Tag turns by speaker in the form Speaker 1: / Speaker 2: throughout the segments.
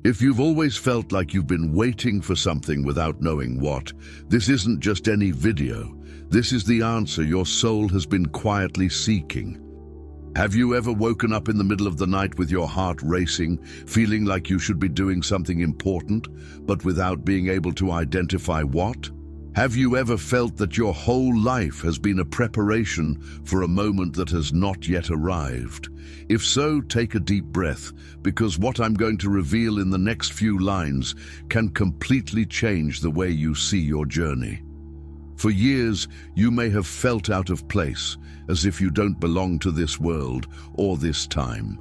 Speaker 1: If you've always felt like you've been waiting for something without knowing what, this isn't just any video. This is the answer your soul has been quietly seeking. Have you ever woken up in the middle of the night with your heart racing, feeling like you should be doing something important, but without being able to identify what? Have you ever felt that your whole life has been a preparation for a moment that has not yet arrived? If so, take a deep breath, because what I'm going to reveal in the next few lines can completely change the way you see your journey. For years, you may have felt out of place, as if you don't belong to this world or this time.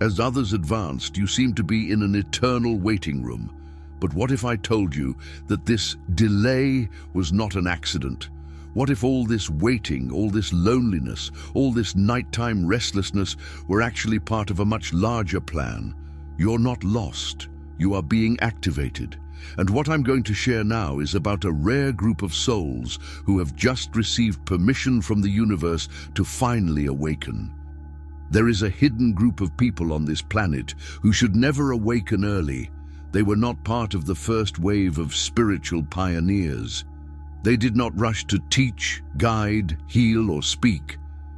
Speaker 1: As others advanced, you seemed to be in an eternal waiting room. But what if I told you that this delay was not an accident? What if all this waiting, all this loneliness, all this nighttime restlessness were actually part of a much larger plan? You're not lost. You are being activated. And what I'm going to share now is about a rare group of souls who have just received permission from the universe to finally awaken. There is a hidden group of people on this planet who should never awaken early. They were not part of the first wave of spiritual pioneers. They did not rush to teach, guide, heal, or speak.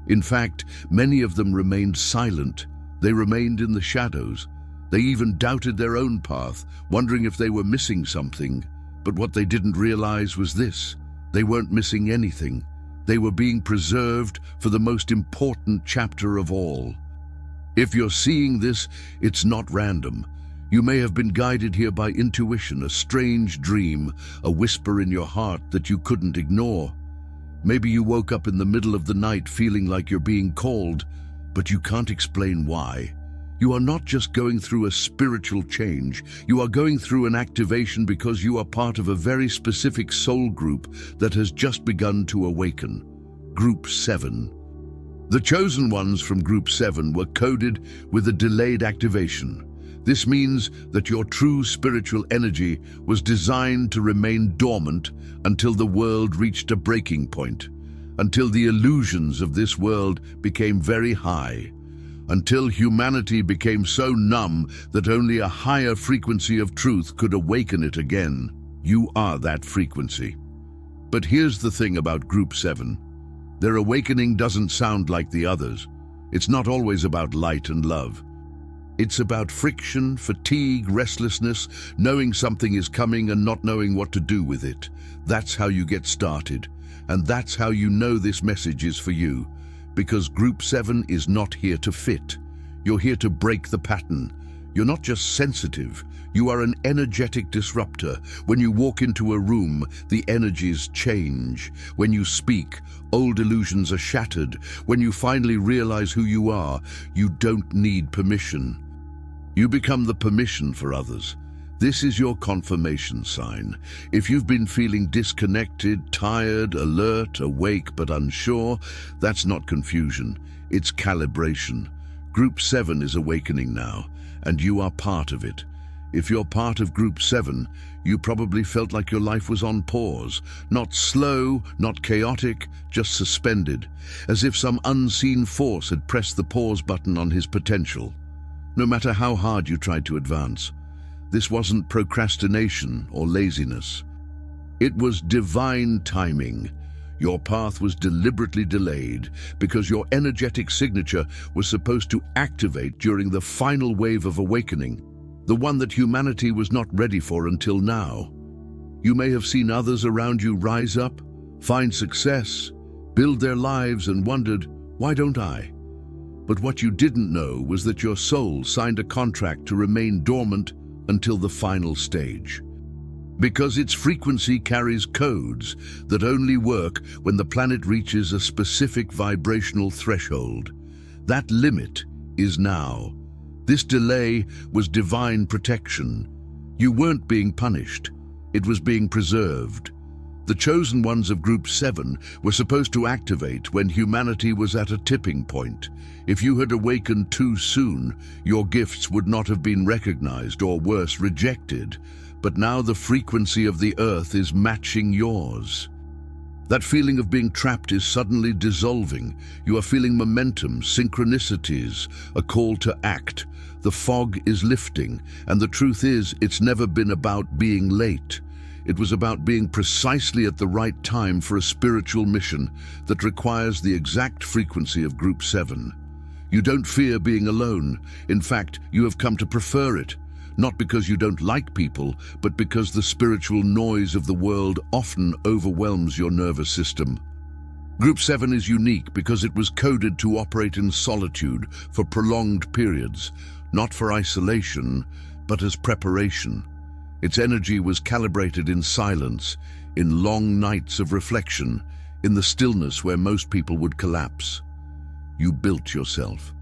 Speaker 1: In fact, many of them remained silent. They remained in the shadows. They even doubted their own path, wondering if they were missing something. But what they didn't realize was this: they weren't missing anything. They were being preserved for the most important chapter of all. If you're seeing this, it's not random. You may have been guided here by intuition, a strange dream, a whisper in your heart that you couldn't ignore. Maybe you woke up in the middle of the night feeling like you're being called, but you can't explain why. You are not just going through a spiritual change, you are going through an activation because you are part of a very specific soul group that has just begun to awaken. Group 7. The chosen ones from Group 7 were coded with a delayed activation. This means that your true spiritual energy was designed to remain dormant until the world reached a breaking point, until the illusions of this world became very high, until humanity became so numb that only a higher frequency of truth could awaken it again. You are that frequency. But here's the thing about Group 7. Their awakening doesn't sound like the others. It's not always about light and love. It's about friction, fatigue, restlessness, knowing something is coming and not knowing what to do with it. That's how you get started. And that's how you know this message is for you. Because Group 7 is not here to fit. You're here to break the pattern. You're not just sensitive. You are an energetic disruptor. When you walk into a room, the energies change. When you speak, old illusions are shattered. When you finally realize who you are, you don't need permission. You become the permission for others. This is your confirmation sign. If you've been feeling disconnected, tired, alert, awake, but unsure, that's not confusion. It's calibration. Group 7 is awakening now, and you are part of it. If you're part of Group 7, you probably felt like your life was on pause. Not slow, not chaotic, just suspended, as if some unseen force had pressed the pause button on his potential. No matter how hard you tried to advance, this wasn't procrastination or laziness. It was divine timing. Your path was deliberately delayed because your energetic signature was supposed to activate during the final wave of awakening, the one that humanity was not ready for until now. You may have seen others around you rise up, find success, build their lives, and wondered, why don't I? But what you didn't know was that your soul signed a contract to remain dormant until the final stage. Because its frequency carries codes that only work when the planet reaches a specific vibrational threshold. That limit is now. This delay was divine protection. You weren't being punished. It was being preserved. The chosen ones of Group 7 were supposed to activate when humanity was at a tipping point. If you had awakened too soon, your gifts would not have been recognized or, worse, rejected. But now the frequency of the earth is matching yours. That feeling of being trapped is suddenly dissolving. You are feeling momentum, synchronicities, a call to act. The fog is lifting, and the truth is, it's never been about being late. It was about being precisely at the right time for a spiritual mission that requires the exact frequency of Group 7. You don't fear being alone. In fact, you have come to prefer it. Not because you don't like people, but because the spiritual noise of the world often overwhelms your nervous system. Group 7 is unique because it was coded to operate in solitude for prolonged periods, not for isolation, but as preparation. Its energy was calibrated in silence, in long nights of reflection, in the stillness where most people would collapse. You built yourself.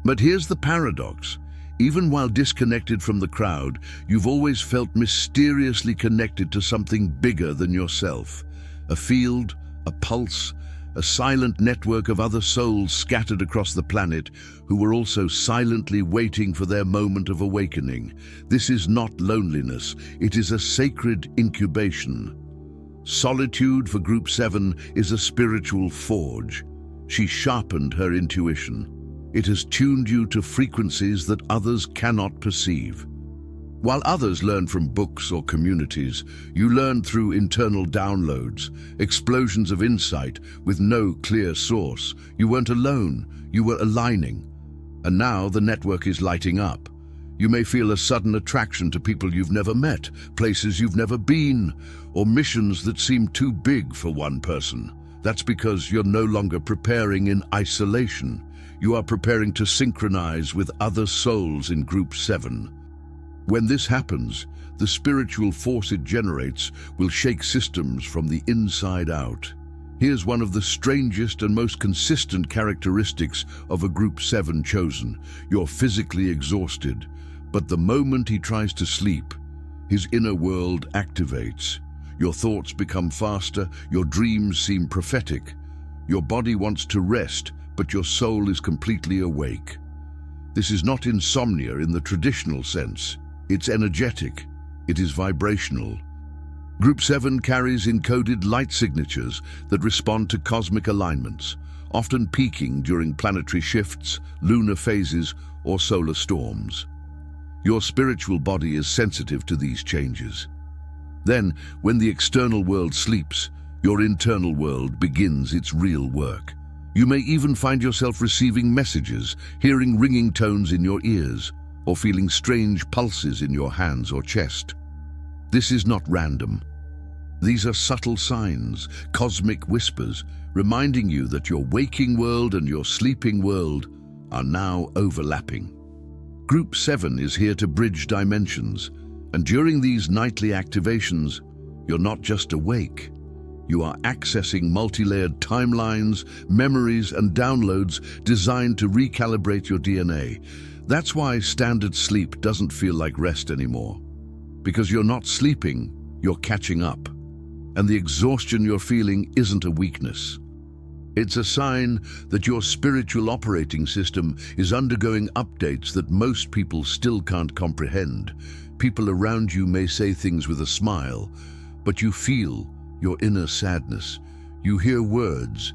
Speaker 1: But here's the paradox. Even while disconnected from the crowd, you've always felt mysteriously connected to something bigger than yourself. A field, a pulse, a silent network of other souls scattered across the planet who were also silently waiting for their moment of awakening. This is not loneliness, it is a sacred incubation. Solitude for Group 7 is a spiritual forge. She sharpened her intuition. It has tuned you to frequencies that others cannot perceive. While others learn from books or communities, you learn through internal downloads, explosions of insight with no clear source. You weren't alone, you were aligning. And now the network is lighting up. You may feel a sudden attraction to people you've never met, places you've never been, or missions that seem too big for one person. That's because you're no longer preparing in isolation. You are preparing to synchronize with other souls in Group 7. When this happens, the spiritual force it generates will shake systems from the inside out. Here's one of the strangest and most consistent characteristics of a Group 7 chosen. You're physically exhausted, but the moment he tries to sleep, his inner world activates. Your thoughts become faster, your dreams seem prophetic. Your body wants to rest, but your soul is completely awake. This is not insomnia in the traditional sense. It's energetic. It is vibrational. Group 7 carries encoded light signatures that respond to cosmic alignments, often peaking during planetary shifts, lunar phases, or solar storms. Your spiritual body is sensitive to these changes. Then, when the external world sleeps, your internal world begins its real work. You may even find yourself receiving messages, hearing ringing tones in your ears, or feeling strange pulses in your hands or chest. This is not random. These are subtle signs, cosmic whispers, reminding you that your waking world and your sleeping world are now overlapping. Group 7 is here to bridge dimensions, and during these nightly activations, you're not just awake. You are accessing multi-layered timelines, memories, and downloads designed to recalibrate your DNA. That's why standard sleep doesn't feel like rest anymore. Because you're not sleeping, you're catching up. And the exhaustion you're feeling isn't a weakness. It's a sign that your spiritual operating system is undergoing updates that most people still can't comprehend. People around you may say things with a smile, but you feel your inner sadness. You hear words,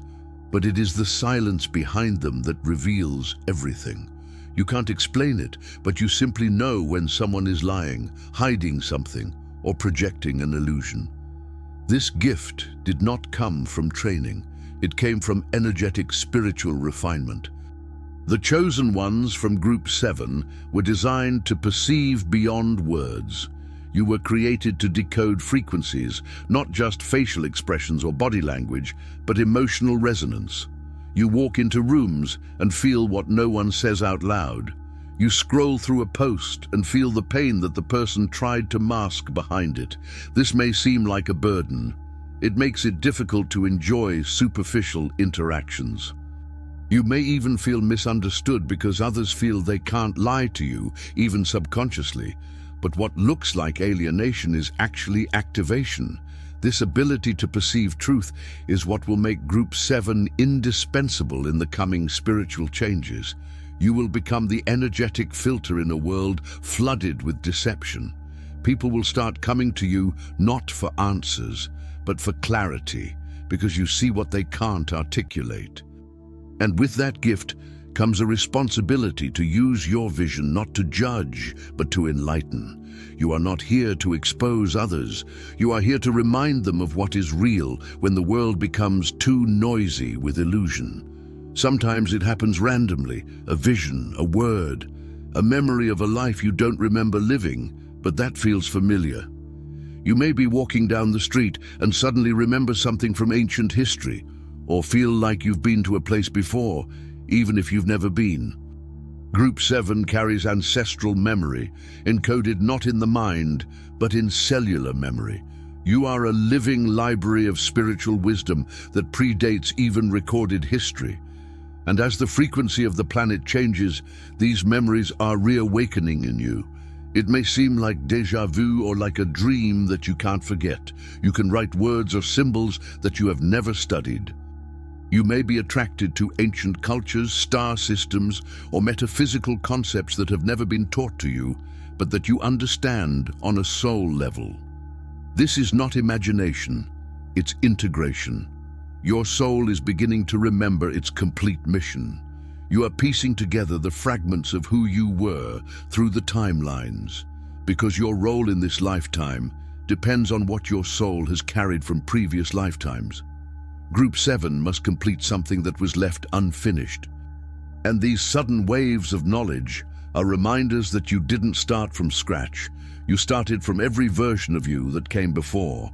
Speaker 1: but it is the silence behind them that reveals everything. You can't explain it, but you simply know when someone is lying, hiding something, or projecting an illusion. This gift did not come from training. It came from energetic spiritual refinement. The chosen ones from Group 7 were designed to perceive beyond words. You were created to decode frequencies, not just facial expressions or body language, but emotional resonance. You walk into rooms and feel what no one says out loud. You scroll through a post and feel the pain that the person tried to mask behind it. This may seem like a burden. It makes it difficult to enjoy superficial interactions. You may even feel misunderstood because others feel they can't lie to you, even subconsciously. But what looks like alienation is actually activation. This ability to perceive truth is what will make Group 7 indispensable in the coming spiritual changes. You will become the energetic filter in a world flooded with deception. People will start coming to you not for answers, but for clarity, because you see what they can't articulate. And with that gift comes a responsibility to use your vision not to judge, but to enlighten. You are not here to expose others. You are here to remind them of what is real when the world becomes too noisy with illusion. Sometimes it happens randomly, a vision, a word, a memory of a life you don't remember living, but that feels familiar. You may be walking down the street and suddenly remember something from ancient history, or feel like you've been to a place before, even if you've never been. Group 7 carries ancestral memory, encoded not in the mind, but in cellular memory. You are a living library of spiritual wisdom that predates even recorded history. And as the frequency of the planet changes, these memories are reawakening in you. It may seem like déjà vu or like a dream that you can't forget. You can write words or symbols that you have never studied. You may be attracted to ancient cultures, star systems, or metaphysical concepts that have never been taught to you, but that you understand on a soul level. This is not imagination, it's integration. Your soul is beginning to remember its complete mission. You are piecing together the fragments of who you were through the timelines, because your role in this lifetime depends on what your soul has carried from previous lifetimes. Group 7 must complete something that was left unfinished. And these sudden waves of knowledge are reminders that you didn't start from scratch. You started from every version of you that came before.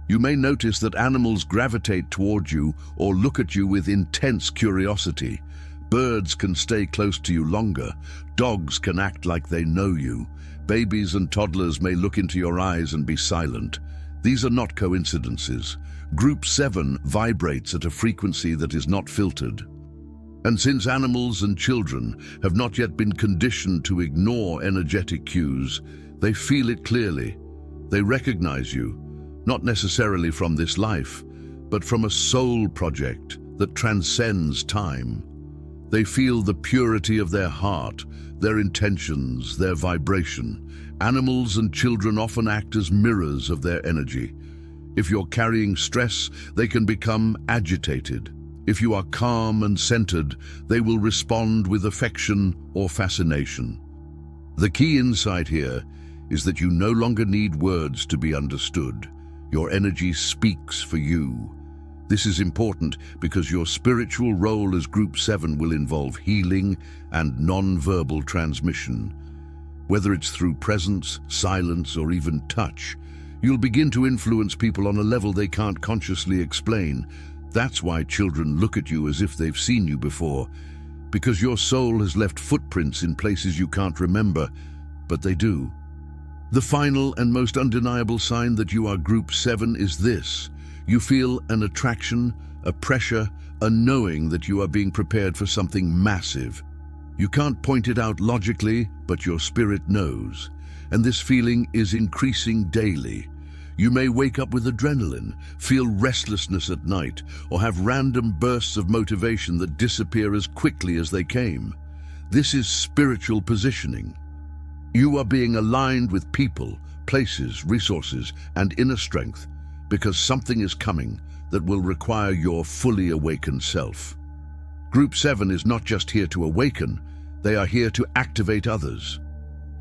Speaker 1: You may notice that animals gravitate toward you or look at you with intense curiosity. Birds can stay close to you longer. Dogs can act like they know you. Babies and toddlers may look into your eyes and be silent. These are not coincidences. Group 7 vibrates at a frequency that is not filtered. And since animals and children have not yet been conditioned to ignore energetic cues, they feel it clearly. They recognize you, not necessarily from this life, but from a soul project that transcends time. They feel the purity of their heart, their intentions, their vibration. Animals and children often act as mirrors of their energy. If you're carrying stress, they can become agitated. If you are calm and centered, they will respond with affection or fascination. The key insight here is that you no longer need words to be understood. Your energy speaks for you. This is important because your spiritual role as Group 7 will involve healing and non-verbal transmission. Whether it's through presence, silence, or even touch, you'll begin to influence people on a level they can't consciously explain. That's why children look at you as if they've seen you before, because your soul has left footprints in places you can't remember, but they do. The final and most undeniable sign that you are Group 7 is this. You feel an attraction, a pressure, a knowing that you are being prepared for something massive. You can't point it out logically, but your spirit knows. And this feeling is increasing daily. You may wake up with adrenaline, feel restlessness at night, or have random bursts of motivation that disappear as quickly as they came. This is spiritual positioning. You are being aligned with people, places, resources, and inner strength because something is coming that will require your fully awakened self. Group 7 is not just here to awaken, they are here to activate others.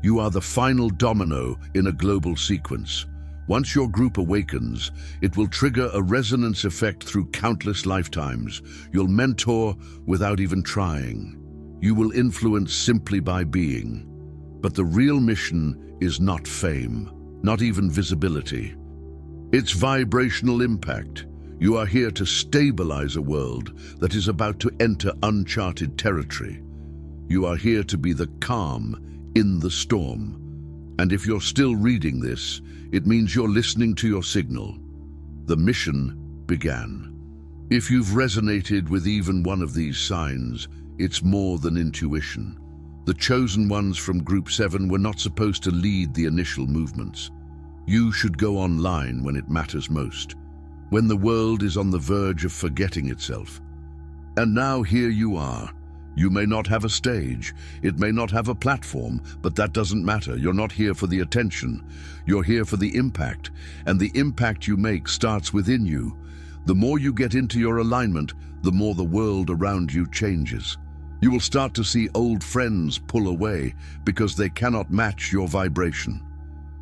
Speaker 1: You are the final domino in a global sequence. Once your group awakens, it will trigger a resonance effect through countless lifetimes. You'll mentor without even trying. You will influence simply by being. But the real mission is not fame, not even visibility. It's vibrational impact. You are here to stabilize a world that is about to enter uncharted territory. You are here to be the calm in the storm. And if you're still reading this, it means you're listening to your signal. The mission began. If you've resonated with even one of these signs, it's more than intuition. The chosen ones from Group 7 were not supposed to lead the initial movements. You should go online when it matters most, when the world is on the verge of forgetting itself. And now here you are. You may not have a stage, it may not have a platform, but that doesn't matter. You're not here for the attention. You're here for the impact, and the impact you make starts within you. The more you get into your alignment, the more the world around you changes. You will start to see old friends pull away because they cannot match your vibration.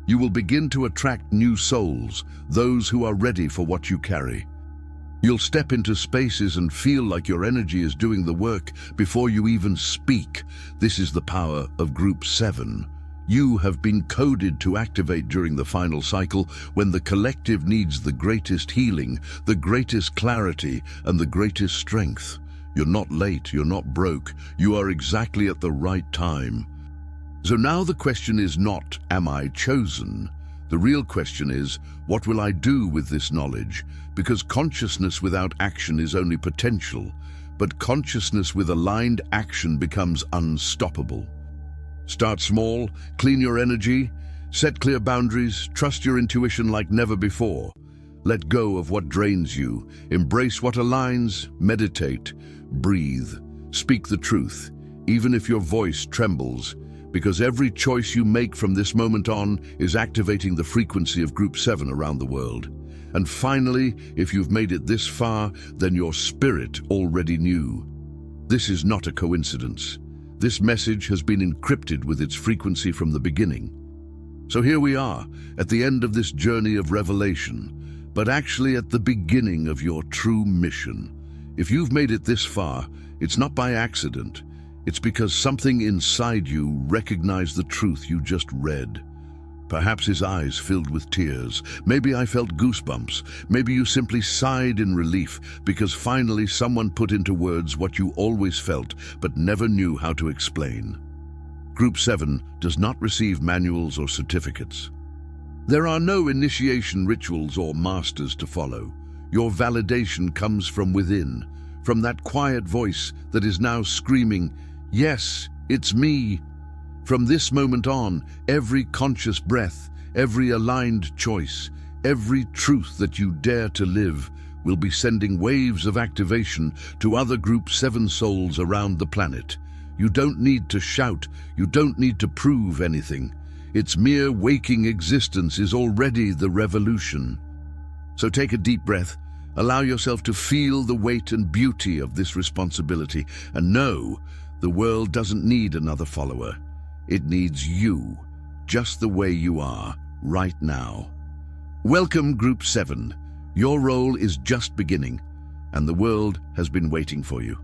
Speaker 1: You will begin to attract new souls, those who are ready for what you carry. You'll step into spaces and feel like your energy is doing the work before you even speak. This is the power of Group 7. You have been coded to activate during the final cycle when the collective needs the greatest healing, the greatest clarity, and the greatest strength. You're not late, you're not broke, you are exactly at the right time. So now the question is not, am I chosen? The real question is, what will I do with this knowledge? Because consciousness without action is only potential, but consciousness with aligned action becomes unstoppable. Start small, clean your energy, set clear boundaries, trust your intuition like never before. Let go of what drains you, embrace what aligns, meditate, breathe, speak the truth, even if your voice trembles, because every choice you make from this moment on is activating the frequency of Group 7 around the world. And finally, if you've made it this far, then your spirit already knew. This is not a coincidence. This message has been encrypted with its frequency from the beginning. So here we are, at the end of this journey of revelation, but actually at the beginning of your true mission. If you've made it this far, it's not by accident. It's because something inside you recognized the truth you just read. Perhaps his eyes filled with tears. Maybe I felt goosebumps. Maybe you simply sighed in relief because finally someone put into words what you always felt but never knew how to explain. Group 7 does not receive manuals or certificates. There are no initiation rituals or masters to follow. Your validation comes from within, from that quiet voice that is now screaming, "Yes, it's me." From this moment on, every conscious breath, every aligned choice, every truth that you dare to live will be sending waves of activation to other Group 7 souls around the planet. You don't need to shout, you don't need to prove anything. Its mere waking existence is already the revolution. So take a deep breath, allow yourself to feel the weight and beauty of this responsibility, and know the world doesn't need another follower. It needs you, just the way you are, right now. Welcome, Group 7. Your role is just beginning, and the world has been waiting for you.